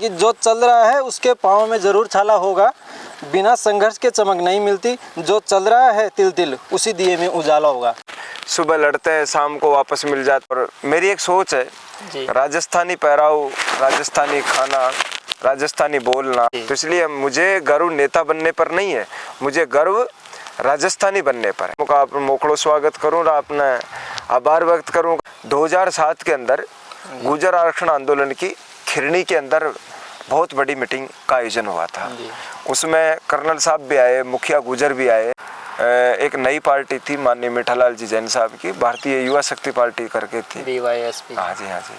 कि जो चल रहा है उसके पाँव में ज़रूर छाला होगा, बिना संघर्ष के चमक नहीं मिलती, जो चल रहा है तिल तिल उसी दिए में उजाला होगा। सुबह लड़ते हैं शाम को वापस मिल जाते। और मेरी एक सोच है, राजस्थानी पहराव, राजस्थानी खाना, राजस्थानी बोलना, तो इसलिए मुझे गर्व नेता बनने पर नहीं है, मुझे गर्व राजस्थानी बनने पर है। आप मोकड़ो स्वागत करूँ, अपना आभार व्यक्त करूँ। 2007 के अंदर गुर्जर आरक्षण आंदोलन की खिरनी के अंदर बहुत बड़ी मीटिंग का आयोजन हुआ था। उसमें कर्नल साहब भी आए, मुखिया गुर्जर भी आए। एक नई पार्टी थी माननीय मीठालाल जी जैन साहब की, भारतीय युवा शक्ति पार्टी करके थी, BYSP। हाँ जी।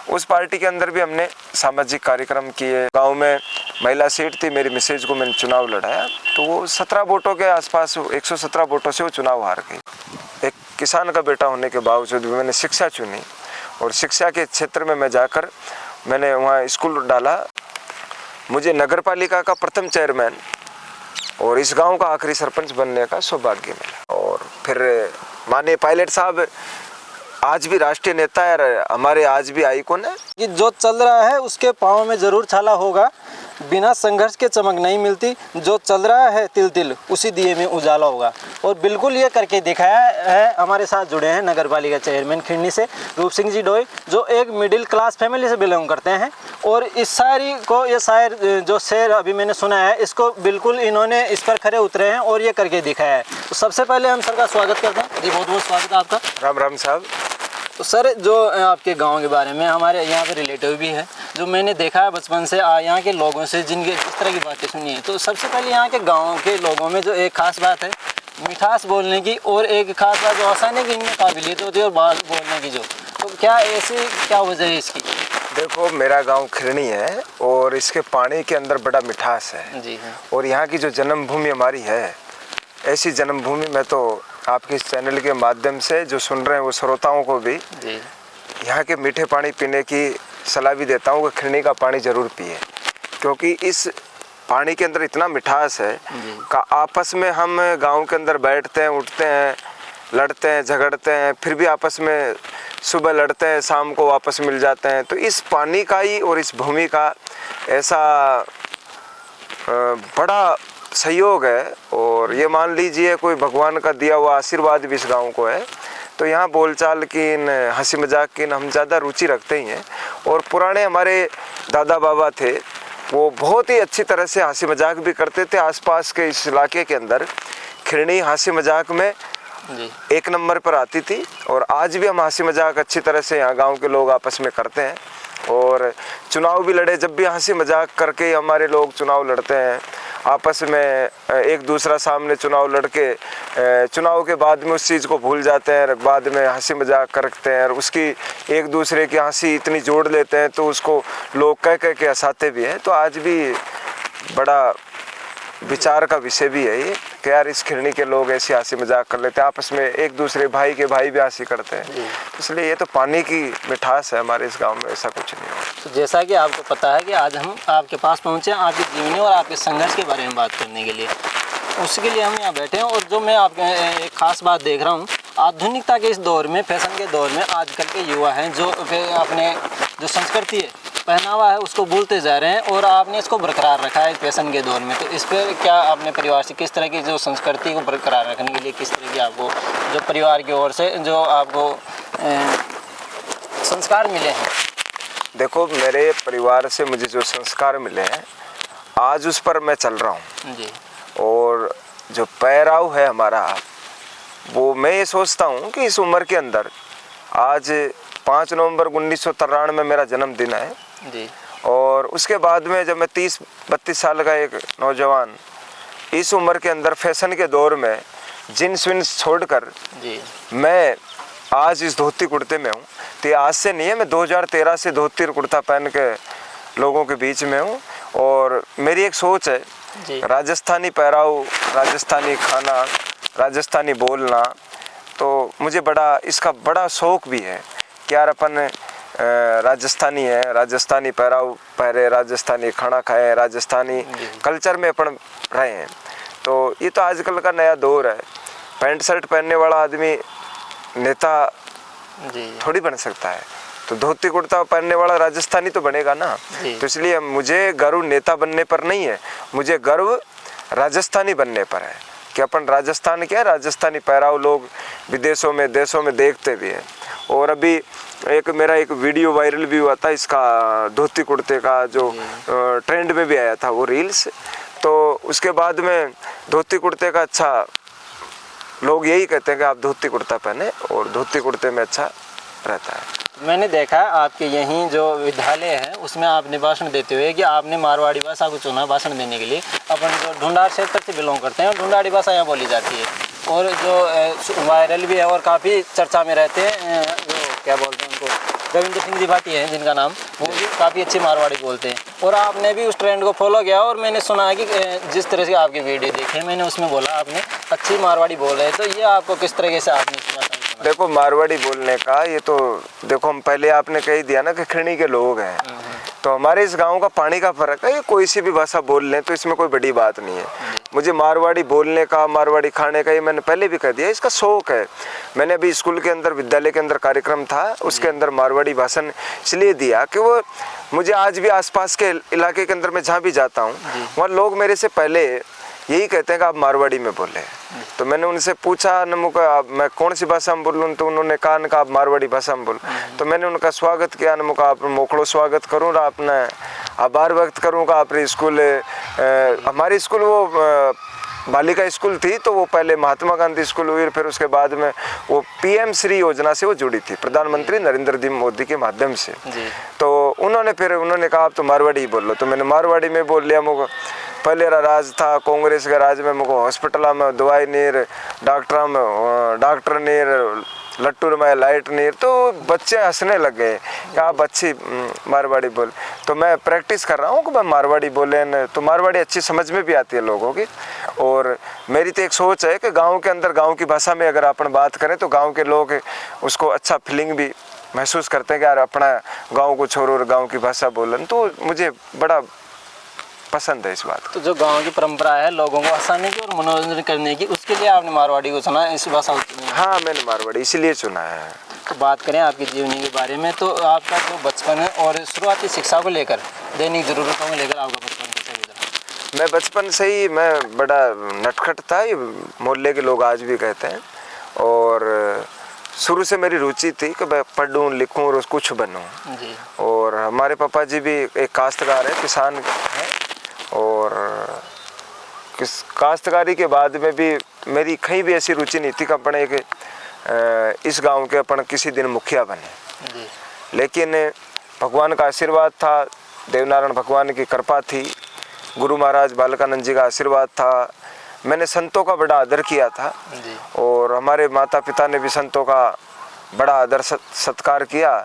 उस पार्टी के अंदर भी हमने सामाजिक कार्यक्रम किए। गांव में महिला सीट थी, मेरी मिसेज को मैंने चुनाव लड़ाया, तो वो 17 वोटों के आसपास, 117 वोटों से वो चुनाव हार गई। एक किसान का बेटा होने के बावजूद भी मैंने शिक्षा चुनी और शिक्षा के क्षेत्र में मैं जाकर मैंने वहाँ स्कूल डाला। मुझे नगर पालिका का प्रथम चेयरमैन और इस गांव का आखिरी सरपंच बनने का सौभाग्य मिला। और फिर माननीय पायलट साहब आज भी राष्ट्रीय नेता है, हमारे आज भी आइकॉन है। कि जो चल रहा है उसके पाँव में ज़रूर छाला होगा, बिना संघर्ष के चमक नहीं मिलती, जो चल रहा है तिल तिल उसी दिए में उजाला होगा। और बिल्कुल ये करके दिखाया है। हमारे साथ जुड़े हैं नगर पालिका चेयरमैन खिरनी से रूप सिंह जी डोई, जो एक मिडिल क्लास फैमिली से बिलोंग करते हैं। और इस शायरी को, ये शायर जो शेर अभी मैंने सुना है, इसको बिल्कुल इन्होंने इस पर खरे उतरे हैं और ये करके दिखाया है। तो सबसे पहले हम सर का स्वागत करते हैं जी। बहुत बहुत स्वागत है आपका। राम राम साहब। तो सर, जो आपके गांव के बारे में, हमारे यहाँ पे रिलेटिव भी है, जो मैंने देखा है बचपन से यहाँ के लोगों से, जिनके जिस तरह की बातें सुनी है, तो सबसे पहले यहाँ के गांव के लोगों में जो एक खास बात है मिठास बोलने की, और एक खास बात जो आसानी की इनमें काबिलियत होती है और बात बोलने की, जो तो क्या ऐसी क्या वजह है इसकी? देखो, मेरा गांव खिरनी है और इसके पानी के अंदर बड़ा मिठास है जी हाँ। और यहाँ की जो जन्मभूमि हमारी है, ऐसी जन्मभूमि में तो आपके इस चैनल के माध्यम से जो सुन रहे हैं वो श्रोताओं को भी यहाँ के मीठे पानी पीने की सलाह भी देता हूँ कि खिरनी का पानी ज़रूर पिए, क्योंकि इस पानी के अंदर इतना मिठास है कि आपस में हम गांव के अंदर बैठते हैं, उठते हैं, लड़ते हैं, झगड़ते हैं, फिर भी आपस में सुबह लड़ते हैं, शाम को वापस मिल जाते हैं। तो इस पानी का ही और इस भूमि का ऐसा बड़ा सहयोग है। और ये मान लीजिए कोई भगवान का दिया हुआ आशीर्वाद भी इस गांव को है। तो यहाँ बोलचाल की, हंसी मजाक की हम ज़्यादा रुचि रखते ही हैं। और पुराने हमारे दादा बाबा थे, वो बहुत ही अच्छी तरह से हंसी मजाक भी करते थे। आसपास के इस इलाके के अंदर खिरनी हंसी मजाक में एक नंबर पर आती थी। और आज भी हम हंसी मजाक अच्छी तरह से यहाँ गाँव के लोग आपस में करते हैं। और चुनाव भी लड़े, जब भी हंसी मजाक करके हमारे लोग चुनाव लड़ते हैं आपस में, एक दूसरा सामने चुनाव लड़के चुनाव के बाद में उस चीज़ को भूल जाते हैं, बाद में हंसी मजाक करते हैं और उसकी एक दूसरे की हंसी इतनी जोड़ लेते हैं तो उसको लोग कह कह के हंसाते भी हैं। तो आज भी बड़ा विचार का विषय भी है ये कि यार इस खिरनी के लोग ऐसी हंसी मजाक कर लेते हैं आपस में, एक दूसरे भाई के भाई भी हंसी करते हैं। तो इसलिए ये तो पानी की मिठास है हमारे इस गांव में, ऐसा कुछ नहीं है। तो जैसा कि आपको पता है कि आज हम आपके पास पहुंचे हैं आपकी जीवनी और आपके संघर्ष के बारे में बात करने के लिए, उसके लिए हम यहाँ बैठे हैं। और जो मैं आपके एक खास बात देख रहा हूँ, आधुनिकता के इस दौर में, फैशन के दौर में आजकल के युवा हैं जो अपने जो संस्कृति है, पहनावा है, उसको भूलते जा रहे हैं और आपने इसको बरकरार रखा है फैशन के दौर में। तो इस पर क्या आपने परिवार से किस तरह की जो संस्कृति को बरकरार रखने के लिए किस तरह की आपको जो परिवार की ओर से जो आपको संस्कार मिले हैं? देखो, मेरे परिवार से मुझे जो संस्कार मिले हैं आज उस पर मैं चल रहा हूँ जी। और जो पहराव है हमारा, वो मैं ये सोचता हूँ कि इस उम्र के अंदर, आज 5 नवंबर 1993 में मेरा जन्मदिन है जी। और उसके बाद में जब मैं 30-32 साल का एक नौजवान इस उम्र के अंदर फैशन के दौर में जीन्स विन्स छोड़कर मैं आज इस धोती कुर्ते में हूँ, तो आज से नहीं है, मैं 2013 से धोती और कुर्ता पहन के लोगों के बीच में हूँ। और मेरी एक सोच है, राजस्थानी पहराव, राजस्थानी खाना, राजस्थानी बोलना, तो मुझे इसका बड़ा शौक़ भी है कि यार अपन राजस्थानी है, राजस्थानी पहराव पहरे, राजस्थानी खाना खाए, राजस्थानी कल्चर में अपन रहे हैं। तो ये तो आजकल का नया दौर है। पैंट शर्ट पहनने वाला आदमी नेता थोड़ी बन सकता है। तो धोती कुर्ता पहनने वाला राजस्थानी तो बनेगा ना। तो इसलिए मुझे गर्व नेता बनने पर नहीं है, मुझे गर्व राजस्थानी बनने पर है कि अपन राजस्थान क्या है, राजस्थानी पहराव लोग विदेशों में देशों में देखते भी हैं। और अभी मेरा एक वीडियो वायरल भी हुआ था इसका, धोती कुर्ते का, जो ट्रेंड में भी आया था वो रील्स। तो उसके बाद में धोती कुर्ते का अच्छा, लोग यही कहते हैं कि आप धोती कुर्ता पहने और धोती कुर्ते में अच्छा रहता है। मैंने देखा आपके यहीं जो विद्यालय है उसमें आपने भाषण देते हुए कि आपने मारवाड़ी भाषा को चुना भाषण देने के लिए। अपन जो ढूंढार क्षेत्र से बिलोंग करते हैं और ढूंढाड़ी भाषा यहाँ बोली जाती है और जो वायरल भी है और काफ़ी चर्चा में रहते हैं, जो क्या बोलते हैं उनको, रविंद्र सिंह जी भाटी हैं जिनका नाम, वो भी काफ़ी अच्छी मारवाड़ी बोलते हैं। और आपने भी उस ट्रेंड को फॉलो किया और मैंने सुना है कि जिस तरह से आपकी वीडियो देखे मैंने उसमें बोला आपने अच्छी मारवाड़ी बोल रहे हैं। तो ये आपको किस तरीके से आपने सुना? देखो मारवाड़ी बोलने का ये तो देखो, हम पहले आपने कह दिया ना कि खिरनी के लोग हैं, तो हमारे इस गांव का पानी का फर्क है। ये कोई सी भी भाषा बोल लें तो इसमें कोई बड़ी बात नहीं है। मुझे मारवाड़ी बोलने का, मारवाड़ी खाने का, ये मैंने पहले भी कह दिया, इसका शौक है। मैंने अभी स्कूल के अंदर, विद्यालय के अंदर कार्यक्रम था, उसके अंदर मारवाड़ी भाषण इसलिए दिया कि वो मुझे आज भी आसपास के इलाके के अंदर मैं जहाँ भी जाता हूँ वहाँ लोग मेरे से पहले यही कहते हैं कि आप मारवाड़ी में बोले। तो मैंने उनसे पूछा नमुका मैं कौन सी भाषा में बोलूँ, तो उन्होंने कहा न आप मारवाड़ी भाषा में बोलो। तो मैंने उनका स्वागत किया, नमुका आप मोखड़ो स्वागत करूँ, अपना आभार व्यक्त करूँगा। आप स्कूल, हमारी स्कूल वो बालिका स्कूल थी, तो वो पहले महात्मा गांधी स्कूल हुई, फिर उसके बाद में वो PM श्री योजना से वो जुड़ी थी, प्रधानमंत्री नरेंद्र जी मोदी के माध्यम से। तो उन्होंने कहा आप तो मारवाड़ी ही बोल लो। तो मैंने मारवाड़ी में बोल लिया। मुझको पहले राज था कांग्रेस का राज में, मुझको हॉस्पिटल में दवाई नीर, डॉक्टर नीर, लट्टूर में लाइट नीर। तो बच्चे हंसने लग गए कि आप अच्छी मारवाड़ी बोल। तो मैं प्रैक्टिस कर रहा हूँ कि मैं मारवाड़ी बोले न, तो मारवाड़ी अच्छी समझ में भी आती है लोगों की। और मेरी तो एक सोच है कि गांव के अंदर गांव की भाषा में अगर अपन बात करें तो गांव के लोग उसको अच्छा फीलिंग भी महसूस करते हैं कि यार अपना गांव को छोड़ो और गांव की भाषा बोलन। तो मुझे बड़ा पसंद है इस बात। तो जो गांव की परंपरा है लोगों को हंसाने की और मनोरंजन करने की, उसके लिए आपने मारवाड़ी को चुना इस भाषा? हाँ, मैंने मारवाड़ी इसीलिए चुना है। तो बात करें आपकी जीवनी के बारे में, तो आपका जो बचपन है और शुरुआती शिक्षा को लेकर, दैनिक ज़रूरतों को लेकर आपका बचपन कैसे गुजरा? मैं बचपन से ही मैं बड़ा नटखट था, ये मोहल्ले के लोग आज भी कहते हैं। और शुरू से मेरी रुचि थी कि मैं पढ़ूँ लिखूँ और कुछ बनूँ। और हमारे पापा जी भी एक काश्तकार है, किसान है। और काश्तकारी के बाद में भी मेरी कहीं भी ऐसी रुचि नहीं थी कि अपने इस गांव के अपन किसी दिन मुखिया बने। लेकिन भगवान का आशीर्वाद था, देवनारायण भगवान की कृपा थी, गुरु महाराज बालकानंद जी का आशीर्वाद था। मैंने संतों का बड़ा आदर किया था और हमारे माता पिता ने भी संतों का बड़ा आदर सत्कार किया।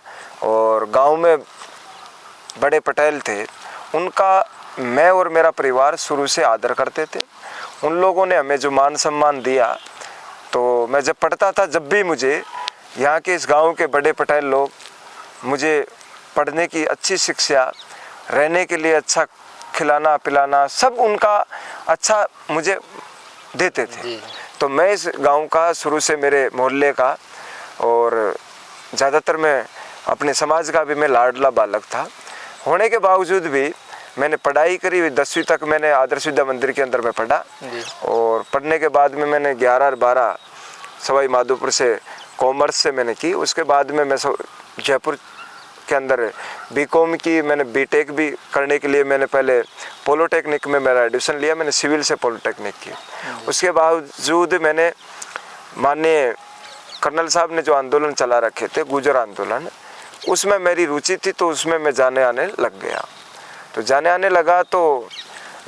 और गांव में बड़े पटेल थे, उनका मैं और मेरा परिवार शुरू से आदर करते थे। उन लोगों ने हमें जो मान सम्मान दिया, तो मैं जब पढ़ता था, जब भी मुझे यहाँ के इस गांव के बड़े पटेल लोग मुझे पढ़ने की अच्छी शिक्षा, रहने के लिए अच्छा खिलाना पिलाना, सब उनका अच्छा मुझे देते थे। तो मैं इस गांव का शुरू से, मेरे मोहल्ले का, और ज़्यादातर मैं अपने समाज का भी मैं लाडला बालक था। होने के बावजूद भी मैंने पढ़ाई करी, 10वीं तक मैंने आदर्श विद्या मंदिर के अंदर में पढ़ा। और पढ़ने के बाद में मैंने 11 और 12 सवाई माधोपुर से कॉमर्स से मैंने की। उसके बाद में मैं जयपुर के अंदर बीकॉम की, मैंने बीटेक भी करने के लिए मैंने पहले पॉलिटेक्निक में मेरा एडमिशन लिया, मैंने सिविल से पॉलिटेक्निक की। उसके बावजूद मैंने माननीय कर्नल साहब ने जो आंदोलन चला रखे थे, गुर्जर आंदोलन, उसमें मेरी रुचि थी, तो उसमें मैं जाने आने लग गया। तो जाने आने लगा तो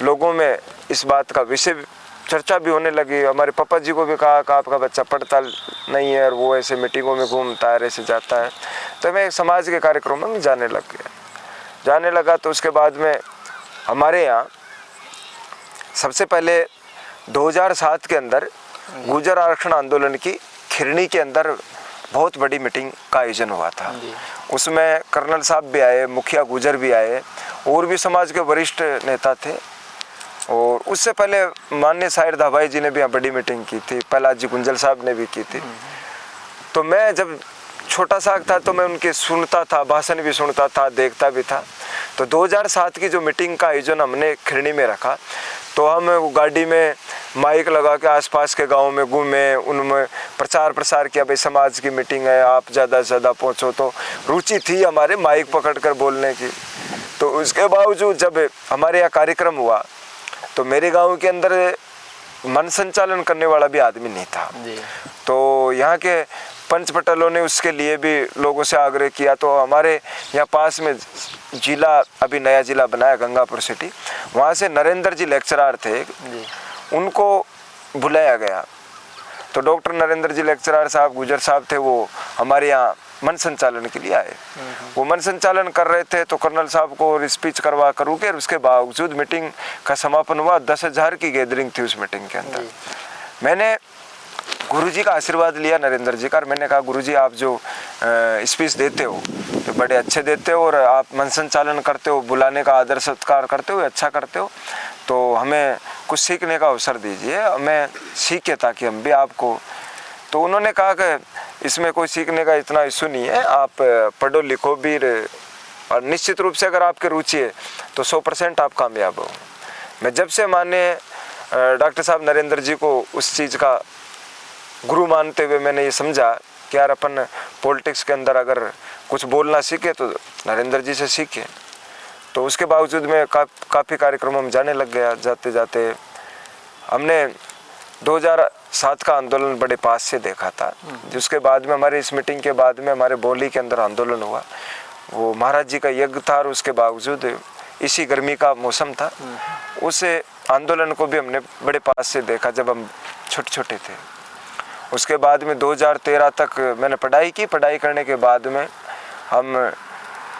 लोगों में इस बात का विषय चर्चा भी होने लगी। हमारे पापा जी को भी कहा कि आपका बच्चा पढ़ता नहीं है और वो ऐसे मीटिंगों में घूमता है, ऐसे जाता है। तो मैं समाज के कार्यक्रमों में जाने लगा। तो उसके बाद में हमारे यहाँ सबसे पहले 2007 के अंदर गुर्जर आरक्षण आंदोलन की खिरनी के अंदर बहुत बड़ी मीटिंग का आयोजन हुआ था। उसमें कर्नल साहब भी आए, मुखिया गुर्जर भी आए, और भी समाज के वरिष्ठ नेता थे। और उससे पहले माननीय साहिर दाभाई जी ने भी यहाँ बड़ी मीटिंग की थी, प्रहलाद जी गुंजल साहब ने भी की थी। तो मैं जब छोटा सा था तो मैं उनके सुनता था, भाषण भी सुनता था, देखता भी था। तो 2007 की जो मीटिंग का आयोजन हमने खिरनी में रखा, तो हम गाड़ी में माइक लगा के आसपास के गांव में घूमे, उनमें प्रचार प्रसार किया, भाई समाज की मीटिंग है, आप ज़्यादा से ज़्यादा पहुँचो। तो रुचि थी हमारे माइक पकड़ कर बोलने की। तो उसके बावजूद जब हमारे यहाँ कार्यक्रम हुआ तो मेरे गाँव के अंदर मन संचालन करने वाला भी आदमी नहीं था जी। तो यहाँ के पंच पटेलों ने उसके लिए भी लोगों से आग्रह किया। तो हमारे यहाँ पास में जिला, अभी नया जिला बनाया गंगापुर सिटी, वहाँ से नरेंद्र जी लेक्चरर थे जी। उनको बुलाया गया। तो डॉक्टर नरेंद्र जी लेक्चरर साहब, गुजर साहब थे, वो हमारे यहाँ मन संचालन के लिए आए। वो मन संचालन कर रहे थे तो कर्नल साहब को स्पीच करवा करूँ के उसके बावजूद मीटिंग का समापन हुआ। 10,000 की गैदरिंग थी उस मीटिंग के अंदर। मैंने गुरुजी का आशीर्वाद लिया नरेंद्र जी का, और मैंने कहा गुरुजी आप जो स्पीच देते हो तो बड़े अच्छे देते हो, और आप मन संचालन करते हो, बुलाने का आदर सत्कार करते हो, अच्छा करते हो, तो हमें कुछ सीखने का अवसर दीजिए, मैं सीखे ताकि हम भी आपको। तो उन्होंने कहा कि इसमें कोई सीखने का इतना इशू नहीं है, आप पढ़ो लिखो भी, और निश्चित रूप से अगर आपकी रुचि है तो 100% आप कामयाब हो। मैं जब से माने डॉक्टर साहब नरेंद्र जी को उस चीज़ का गुरु मानते हुए मैंने ये समझा कि यार अपन पॉलिटिक्स के अंदर अगर कुछ बोलना सीखे तो नरेंद्र जी से सीखे। तो उसके बावजूद मैं काफ़ी कार्यक्रमों में जाने लग गया। जाते जाते हमने 2007 का आंदोलन बड़े पास से देखा था, जिसके बाद में हमारे इस मीटिंग के बाद में हमारे बोली के अंदर आंदोलन हुआ। वो महाराज जी का यज्ञ था, और उसके बावजूद इसी गर्मी का मौसम था, उस आंदोलन को भी हमने बड़े पास से देखा जब हम छोटे छोटे थे। उसके बाद में 2013 तक मैंने पढ़ाई की। पढ़ाई करने के बाद में हम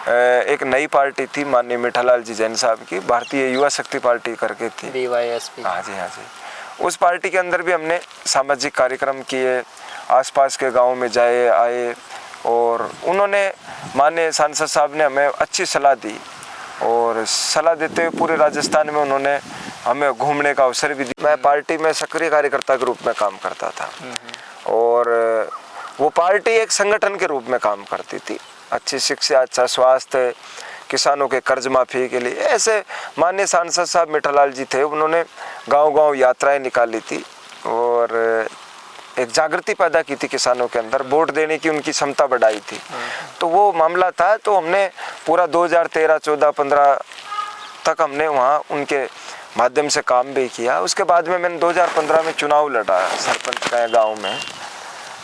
एक नई पार्टी थी माननीय मीठालाल जी जैन साहब की, भारतीय युवा शक्ति पार्टी करके थी, BYSP। हाँ जी हाँ जी। उस पार्टी के अंदर भी हमने सामाजिक कार्यक्रम किए, आसपास के गाँव में जाए आए, और उन्होंने माननीय सांसद साहब ने हमें अच्छी सलाह दी, और सलाह देते हुए पूरे राजस्थान में उन्होंने हमें घूमने का अवसर भी दिया। मैं पार्टी में सक्रिय कार्यकर्ता के रूप में काम करता था, और वो पार्टी एक संगठन के रूप में काम करती थी। अच्छी शिक्षा, अच्छा स्वास्थ्य, किसानों के कर्ज माफ़ी के लिए ऐसे माननीय सांसद साहब मीठालाल जी थे, उन्होंने गांव-गांव यात्राएं निकाली थी और एक जागृति पैदा की थी किसानों के अंदर, वोट देने की उनकी क्षमता बढ़ाई थी। तो वो मामला था। तो हमने पूरा 2013, 14, 15 तक हमने वहाँ उनके माध्यम से काम भी किया। उसके बाद में मैंने 2015 में चुनाव लड़ा सरपंच का गाँव में।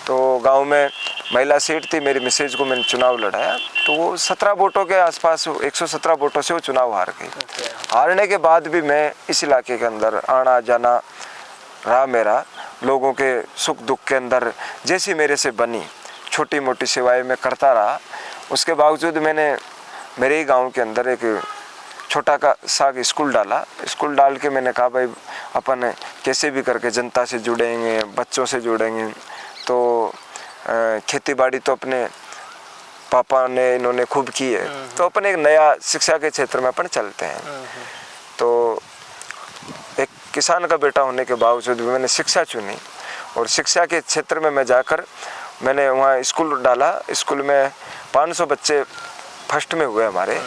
तो गांव में महिला सीट थी, मेरी मिसेज को मैंने चुनाव लड़ाया, तो वो 17 वोटों के आसपास, 117 वोटों से वो चुनाव हार गई। हारने के बाद भी मैं इस इलाके के अंदर आना जाना रहा मेरा, लोगों के सुख दुख के अंदर जैसी मेरे से बनी छोटी मोटी सेवाएं मैं करता रहा। उसके बावजूद मैंने मेरे ही गाँव के अंदर एक छोटा का सा स्कूल डाला। स्कूल डाल के मैंने कहा भाई अपन कैसे भी करके जनता से जुड़ेंगे, बच्चों से जुड़ेंगे। तो खेती बाड़ी तो अपने पापा ने इन्होंने खूब की है, तो अपन एक नया शिक्षा के क्षेत्र में अपन चलते हैं। तो एक किसान का बेटा होने के बावजूद भी मैंने शिक्षा चुनी, और शिक्षा के क्षेत्र में मैं जाकर मैंने वहाँ स्कूल डाला। स्कूल में 500 बच्चे फर्स्ट में हुए हमारे,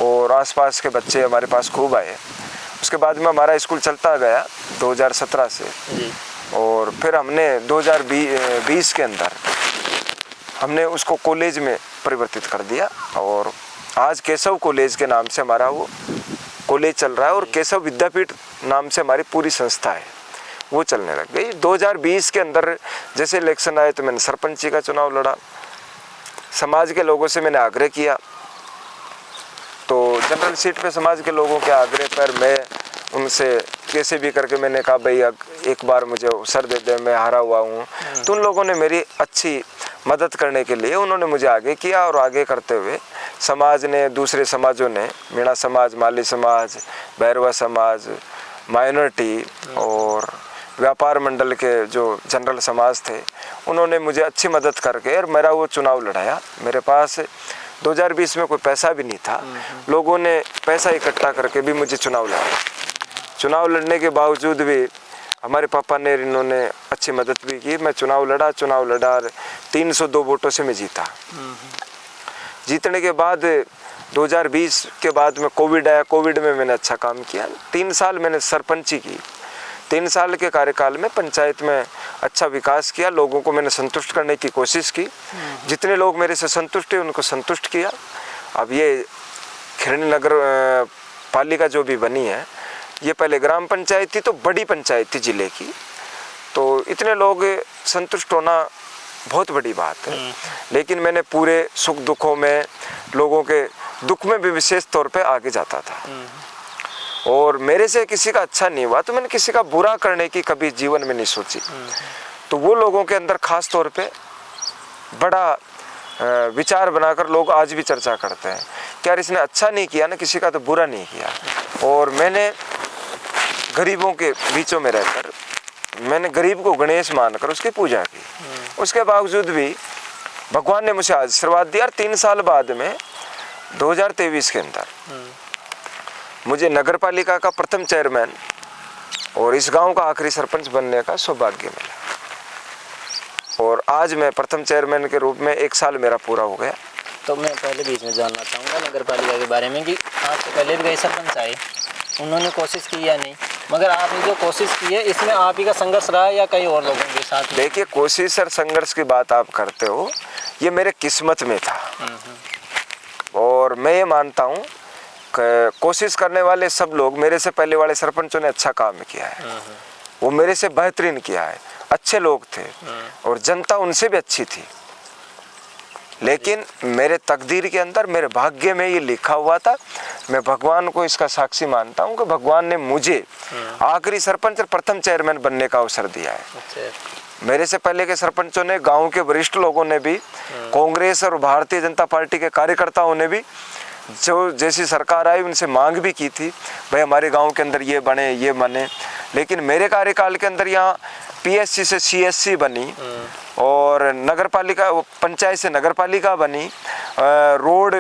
और आसपास के बच्चे हमारे पास खूब आए। उसके बाद में हमारा स्कूल चलता गया 2017 से, और फिर हमने 2020 के अंदर हमने उसको कॉलेज में परिवर्तित कर दिया, और आज केशव कॉलेज के नाम से हमारा वो कॉलेज चल रहा है, और केशव विद्यापीठ नाम से हमारी पूरी संस्था है वो चलने लग गई। 2020 के अंदर जैसे इलेक्शन आए तो मैंने सरपंची का चुनाव लड़ा। समाज के लोगों से मैंने आग्रह किया, तो जनरल सीट पे समाज के लोगों के आग्रह पर मैं उनसे कैसे भी करके मैंने कहा भाई एक बार मुझे अवसर दे दे, मैं हारा हुआ हूँ। तो उन लोगों ने मेरी अच्छी मदद करने के लिए उन्होंने मुझे आगे किया, और आगे करते हुए समाज ने, दूसरे समाजों ने, मीणा समाज, माली समाज, भैरवा समाज, माइनॉरिटी और व्यापार मंडल के जो जनरल समाज थे, उन्होंने मुझे अच्छी मदद करके और मेरा वो चुनाव लड़ाया। मेरे पास 2020 में कोई पैसा भी नहीं था, लोगों ने पैसा इकट्ठा करके भी मुझे चुनाव लड़ाया। चुनाव लड़ने के बावजूद भी हमारे पापा ने इन्होंने अच्छी मदद भी की। मैं चुनाव लड़ा और 302 वोटों से मैं जीता। जीतने के बाद 2020 के बाद में कोविड आया। कोविड में मैंने अच्छा काम किया। 3 साल मैंने सरपंची की। 3 साल के कार्यकाल में पंचायत में अच्छा विकास किया। लोगों को मैंने संतुष्ट करने की कोशिश की। जितने लोग मेरे से संतुष्ट हैं उनको संतुष्ट किया। अब ये खिरनी नगर पालिका जो भी बनी है, ये पहले ग्राम पंचायत थी तो बड़ी पंचायत थी जिले की, तो इतने लोग संतुष्ट होना बहुत बड़ी बात है। लेकिन मैंने पूरे सुख दुखों में, लोगों के दुख में भी विशेष तौर पे आगे जाता था। और मेरे से किसी का अच्छा नहीं हुआ तो मैंने किसी का बुरा करने की कभी जीवन में नहीं सोची। तो वो लोगों के अंदर खास तौर पे बड़ा विचार बनाकर लोग आज भी चर्चा करते हैं कि यार इसने अच्छा नहीं किया ना, किसी का तो बुरा नहीं किया। और मैंने गरीबों के बीचों में रहकर मैंने गरीब को गणेश मानकर उसकी पूजा की। उसके बावजूद भी भगवान ने मुझे आशीर्वाद दिया। 3 साल बाद में 2023 के अंदर मुझे नगर पालिका का प्रथम चेयरमैन और इस गांव का आखिरी सरपंच बनने का सौभाग्य मिला। और आज मैं प्रथम चेयरमैन के रूप में 1 साल मेरा पूरा हो गया। तो मैं पहले बीच में जानना चाहूँगा नगर पालिका के बारे में कि आपसे पहले भी कई सरपंच आए, उन्होंने कोशिश की या नहीं, मगर आपने जो कोशिश की है इसमें आप ही का संघर्ष रहा या कई और लोगों के साथ? देखिए, कोशिश और संघर्ष की बात आप करते हो, ये मेरे किस्मत में था। और मैं ये मानता हूँ कि कोशिश करने वाले सब लोग, मेरे से पहले वाले सरपंचों ने अच्छा काम किया है, वो मेरे से बेहतरीन किया है, अच्छे लोग थे और जनता उनसे भी अच्छी थी। लेकिन मेरे तकदीर के अंदर, मेरे भाग्य में ये लिखा हुआ था। मैं भगवान को इसका साक्षी मानता हूँ कि भगवान ने मुझे आखिरी सरपंच और प्रथम चेयरमैन बनने का अवसर दिया है। मेरे से पहले के सरपंचों ने, गांव के वरिष्ठ लोगों ने भी, कांग्रेस और भारतीय जनता पार्टी के कार्यकर्ताओं ने भी, जो जैसी सरकार आई उनसे मांग भी की थी, भाई हमारे गांव के अंदर ये बने, ये बने। लेकिन मेरे कार्यकाल के अंदर यहाँ पीएससी से सीएससी बनी और नगर पालिका, पंचायत से नगर पालिका बनी। रोड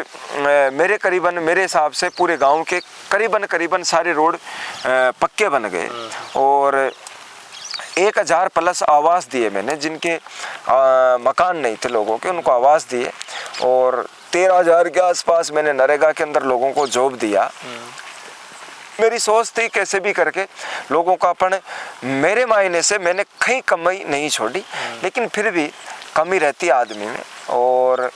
मेरे करीबन, मेरे हिसाब से पूरे गांव के करीबन सारे रोड पक्के बन गए। और 1000 प्लस आवास दिए मैंने, जिनके मकान नहीं थे लोगों के, उनको आवास दिए। और 13,000 के आसपास मैंने नरेगा के अंदर लोगों को जॉब दिया। मेरी सोच थी कैसे भी करके लोगों का अपन, मेरे मायने से मैंने कहीं कमी नहीं छोड़ी, लेकिन फिर भी कमी रहती है आदमी में। और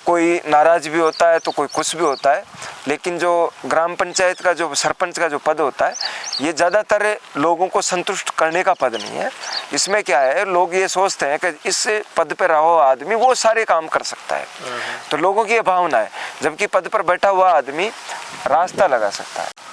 कोई नाराज भी होता है तो कोई कुछ भी होता है। लेकिन जो ग्राम पंचायत का, जो सरपंच का जो पद होता है, ये ज़्यादातर लोगों को संतुष्ट करने का पद नहीं है। इसमें क्या है, लोग ये सोचते हैं कि इस पद पर रहो आदमी वो सारे काम कर सकता है, तो लोगों की ये भावना है, जबकि पद पर बैठा हुआ आदमी रास्ता लगा सकता है।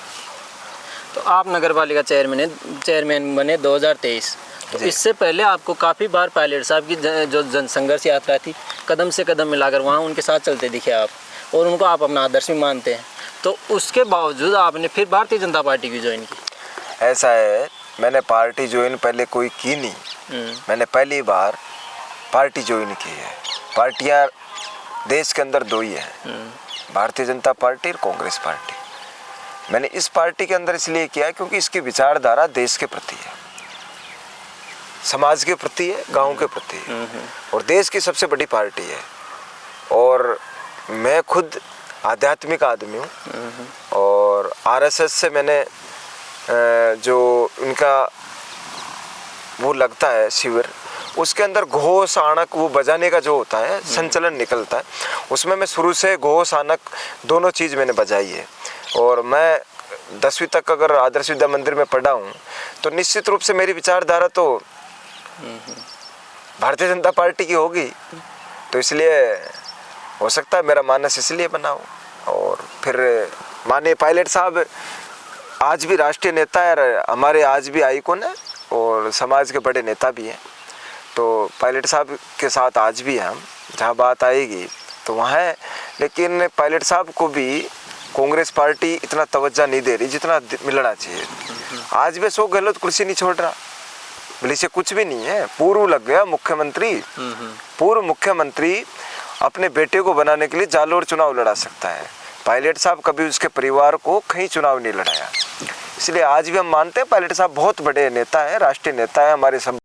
तो आप नगर पालिका चेयरमैन बने 2023। तो इससे पहले आपको काफ़ी बार पायलट साहब की जो जनसंघर्ष यात्रा थी, कदम से कदम मिलाकर वहाँ उनके साथ चलते दिखे आप, और उनको आप अपना आदर्श भी मानते हैं। तो उसके बावजूद आपने फिर भारतीय जनता पार्टी की ज्वाइन की। ऐसा है, मैंने पार्टी ज्वाइन पहले कोई की नहीं, मैंने पहली बार पार्टी ज्वाइन की है। पार्टियाँ देश के अंदर 2 ही हैं, भारतीय जनता पार्टी और कांग्रेस पार्टी। मैंने इस पार्टी के अंदर इसलिए किया है क्योंकि इसकी विचारधारा देश के प्रति है, समाज के प्रति है, गांव के प्रति है, और देश की सबसे बड़ी पार्टी है। और मैं खुद आध्यात्मिक आदमी हूँ, और आरएसएस से मैंने जो उनका वो लगता है शिविर, उसके अंदर घोष आनक वो बजाने का जो होता है संचलन निकलता है, उसमें मैं शुरू से घोष आनक दोनों चीज़ मैंने बजाई है। और मैं 10वीं तक अगर आदर्श विद्या मंदिर में पढ़ा हूँ, तो निश्चित रूप से मेरी विचारधारा तो भारतीय जनता पार्टी की होगी। तो इसलिए हो सकता है मेरा मानस इसलिए बना हो। और फिर माननीय पायलट साहब आज भी राष्ट्रीय नेता है, हमारे आज भी आइकॉन है और समाज के बड़े नेता भी हैं। तो पायलट साहब के साथ आज भी हम, जहाँ बात आएगी तो वहाँ है। लेकिन पायलट साहब को भी कांग्रेस पार्टी इतना तवज्जो नहीं दे रही जितना मिलना चाहिए। आज भी अशोक गहलोत कुर्सी नहीं छोड़ रहा, भले से कुछ भी नहीं है। पूर्व लग गया मुख्यमंत्री, पूर्व मुख्यमंत्री अपने बेटे को बनाने के लिए जालोर चुनाव लड़ा सकता है। पायलट साहब कभी उसके परिवार को कहीं चुनाव नहीं लड़ाया, इसलिए आज भी हम मानते हैं पायलट साहब बहुत बड़े नेता है, राष्ट्रीय नेता है, हमारे सब